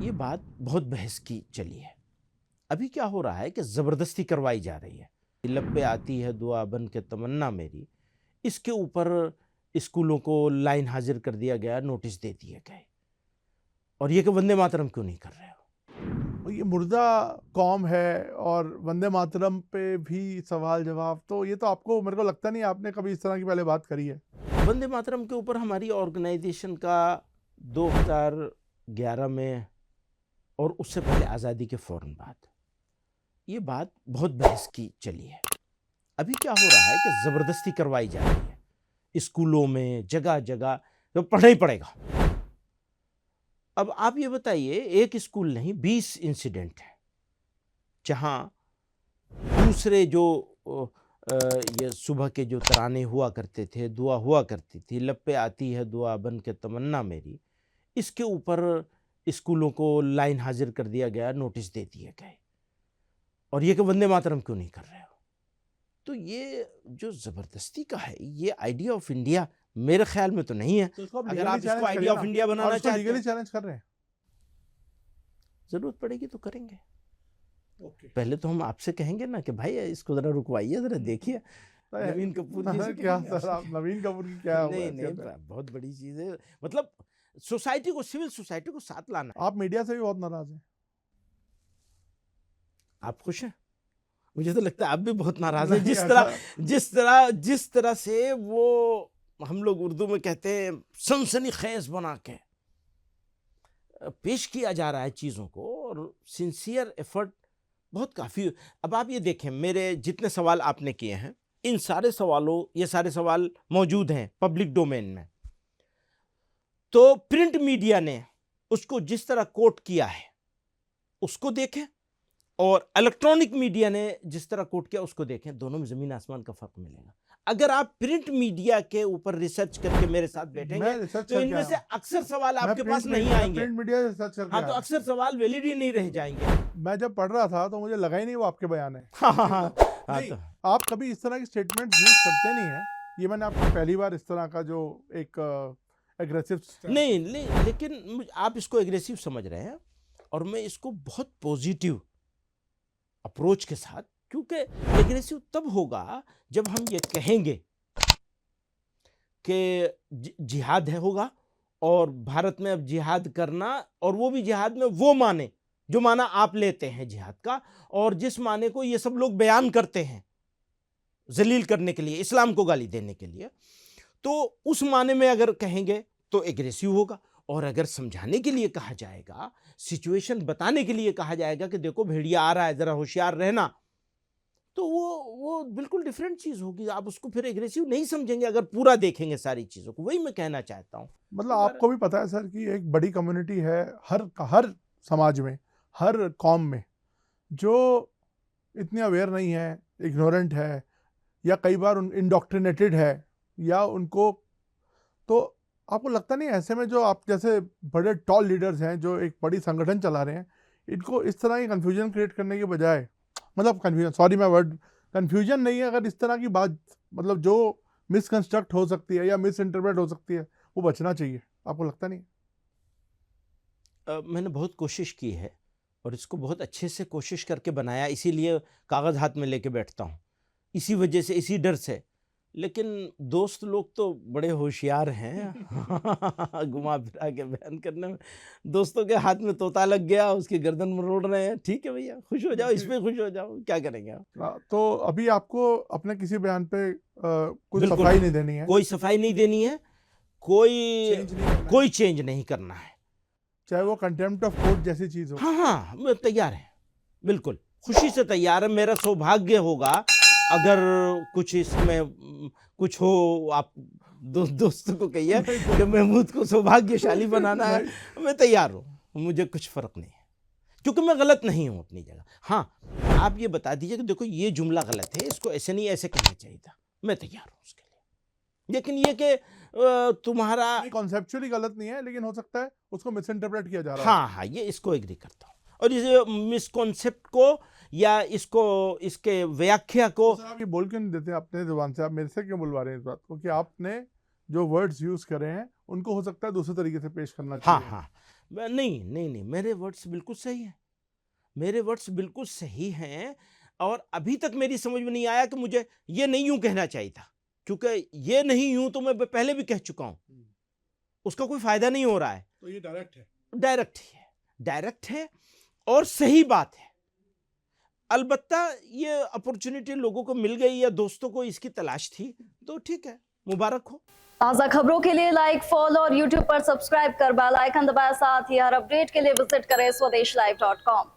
ये बात बहुत बहस की चली है। अभी क्या हो रहा है कि ज़बरदस्ती करवाई जा रही है। लब पे आती है दुआ बन के तमन्ना मेरी, इसके ऊपर स्कूलों को लाइन हाजिर कर दिया गया, नोटिस दे दिए गए। और ये कि वंदे मातरम क्यों नहीं कर रहे हो? ये मुर्दा कौम है और वंदे मातरम पे भी सवाल जवाब, तो ये तो आपको, मेरे को लगता नहीं आपने कभी इस तरह की पहले बात करी है। वंदे मातरम के ऊपर हमारी ऑर्गेनाइजेशन का 2011 में और उससे पहले आज़ादी के फ़ौरन बाद ये बात बहुत बहस की चली है। अभी क्या हो रहा है कि ज़बरदस्ती करवाई जा रही है स्कूलों में, जगह जगह, तो पढ़ना ही पड़ेगा। अब आप ये बताइए, एक स्कूल नहीं 20 इंसिडेंट है जहां दूसरे जो ये सुबह के जो तराने हुआ करते थे, दुआ हुआ करती थी, लब पे आती है दुआ बन के तमन्ना मेरी, इसके ऊपर स्कूलों को लाइन हाजिर कर दिया गया, नोटिस दे दिए गए। और ये कि वंदे मातरम क्यों नहीं कर रहे हो? तो ये जो ज़बरदस्ती का है, ये आइडिया ऑफ इंडिया मेरे ख्याल में तो नहीं है। तो अगर आप इसको आइडिया ऑफ इंडिया बनाना चाहते लीगली हैं, चैलेंज कर रहे हैं। जरूरत पड़ेगी तो करेंगे। ओके। पहले तो हम आपसे कहेंगे ना कि भाई इसको जरा रुकवाइए, जरा देखिए। नवीन कपूर जी से क्या कहेंगे सर, आप आपसे। नवीन कपूर की क्या नहीं हैसियत है? बहुत बड़ी चीज है। मतलब सोसाइटी को, सिविल सोसाइटी को साथ लाना है। आप मीडिया से भी बहुत नाराज हैं। आप खुश हैं? मुझे तो लगता है आप भी बहुत नाराज हैं। नहीं, जिस तरह से वो, हम लोग उर्दू में कहते हैं, सनसनी खेज बना के पेश किया जा रहा है चीज़ों को, और सिंसियर एफर्ट बहुत काफ़ी। अब आप ये देखें, मेरे जितने सवाल आपने किए हैं, इन सारे सवालों, ये सारे सवाल मौजूद हैं पब्लिक डोमेन में। तो प्रिंट मीडिया ने उसको जिस तरह कोट किया है उसको देखें, और इलेक्ट्रॉनिक मीडिया ने जिस तरह कोट किया उसको देखें, दोनों में जमीन आसमान का फर्क मिलेगा। अगर आप प्रिंट मीडिया के ऊपर रिसर्च करके मेरे साथ बैठेंगे तो इनमें से अक्सर सवाल आपके पास नहीं आएंगे। प्रिंट मीडिया से रिसर्च करके हाँ, तो अक्सर सवाल वैलिड ही नहीं रह जाएंगे। मैं जब पढ़ रहा था तो मुझे लगा ही नहीं वो आपके बयान है। हाँ, तो आप कभी इस तरह की स्टेटमेंट यूज करते नहीं है। ये मैंने आपको पहली बार इस तरह का जो एक एग्रेसिव नहीं, लेकिन आप इसको एग्रेसिव समझ रहे हैं, और मैं इसको बहुत पॉजिटिव अप्रोच के साथ, क्योंकि एग्रेसिव तब होगा जब हम ये कहेंगे कि जिहाद है होगा, और भारत में अब जिहाद करना, और वो भी जिहाद में वो माने जो माना आप लेते हैं जिहाद का, और जिस माने को ये सब लोग बयान करते हैं जलील करने के लिए, इस्लाम को गाली देने के लिए, तो उस माने में अगर कहेंगे तो एग्रेसिव होगा। और अगर समझाने के लिए कहा जाएगा, सिचुएशन बताने के लिए कहा जाएगा कि देखो भेड़िया आ रहा है, जरा होशियार रहना, तो वो बिल्कुल डिफरेंट चीज होगी। आप उसको फिर एग्रेसिव नहीं समझेंगे अगर पूरा देखेंगे सारी चीजों को। वही मैं कहना चाहता हूं। मतलब आपको भी पता है सर कि एक बड़ी कम्युनिटी है हर समाज में, हर कौम में, जो इतनी अवेयर नहीं है, इग्नोरेंट है, या कई बार इंडोक्ट्रिनेटेड है, या उनको, तो आपको लगता नहीं ऐसे में जो आप जैसे बड़े टॉल लीडर्स हैं जो एक बड़ी संगठन चला रहे हैं, इनको इस तरह की कंफ्यूजन क्रिएट करने के बजाय, मतलब कंफ्यूजन, सॉरी मैं वर्ड, कंफ्यूजन नहीं है, अगर इस तरह की बात, मतलब जो मिसकंस्ट्रक्ट हो सकती है या मिस इंटरप्रेट हो सकती है, वो बचना चाहिए। आपको लगता नहीं? मैंने बहुत कोशिश की है, और इसको बहुत अच्छे से कोशिश करके बनाया, इसीलिए कागज़ हाथ में लेके बैठता हूँ, इसी वजह से, इसी डर से। लेकिन दोस्त लोग तो बड़े होशियार हैं घुमा फिरा के बयान करने में। दोस्तों के हाथ में तोता लग गया, उसकी गर्दन मरोड़ रहे हैं। ठीक है भैया, खुश हो जाओ, इस पे खुश हो जाओ, क्या करेंगे आप। तो अभी आपको अपने किसी बयान पे कुछ सफाई नहीं देनी है? कोई सफाई नहीं देनी है, कोई चेंज नहीं करना है, चाहे वो कंटेम्प्ट ऑफ कोर्ट जैसी चीज हो। हाँ, मैं तैयार है, बिल्कुल खुशी से तैयार है। मेरा सौभाग्य होगा अगर कुछ इसमें कुछ हो। आप दोस्तों को कहिए कि महमूद को सौभाग्यशाली बनाना है, मैं तैयार हूँ, मुझे कुछ फर्क नहीं है, क्योंकि मैं गलत नहीं हूँ अपनी जगह। हाँ, आप ये बता दीजिए कि देखो ये जुमला गलत है, इसको ऐसे नहीं ऐसे कहना चाहिए था, मैं तैयार हूँ उसके लिए। लेकिन ये कि तुम्हारा कॉन्सेप्चुअली गलत नहीं है, लेकिन हो सकता है उसको मिसइंटरप्रेट किया जा रहा है। हाँ, ये इसको एग्री करता हूँ, और इस मिसकॉन्सेप्ट को या इसको, इसके व्याख्या को। तो आप ये बोल क्यों नहीं देते अपने जुबान से? आप मेरे से क्यों बुलवा रहे हैं इस बात को कि आपने जो वर्ड्स यूज करे हैं उनको हो सकता है दूसरे तरीके से पेश करना चाहिए? हाँ, नहीं नहीं नहीं, मेरे वर्ड्स बिल्कुल सही हैं, मेरे वर्ड्स बिल्कुल सही हैं। और अभी तक मेरी समझ में नहीं आया कि मुझे ये नहीं यूं कहना चाहिए था, क्योंकि ये नहीं यूं तो मैं पहले भी कह चुका हूं, उसका कोई फायदा नहीं हो रहा है। तो ये डायरेक्ट है, डायरेक्ट ही है, डायरेक्ट है और सही बात है। अलबत्ता ये अपॉर्चुनिटी लोगों को मिल गई या दोस्तों को इसकी तलाश थी, तो ठीक है, मुबारक हो। ताज़ा खबरों के लिए लाइक, फॉलो और यूट्यूब पर सब्सक्राइब कर बेल आइकन दबाएं। साथ ही हर अपडेट के लिए विजिट करें swedeshlive.com।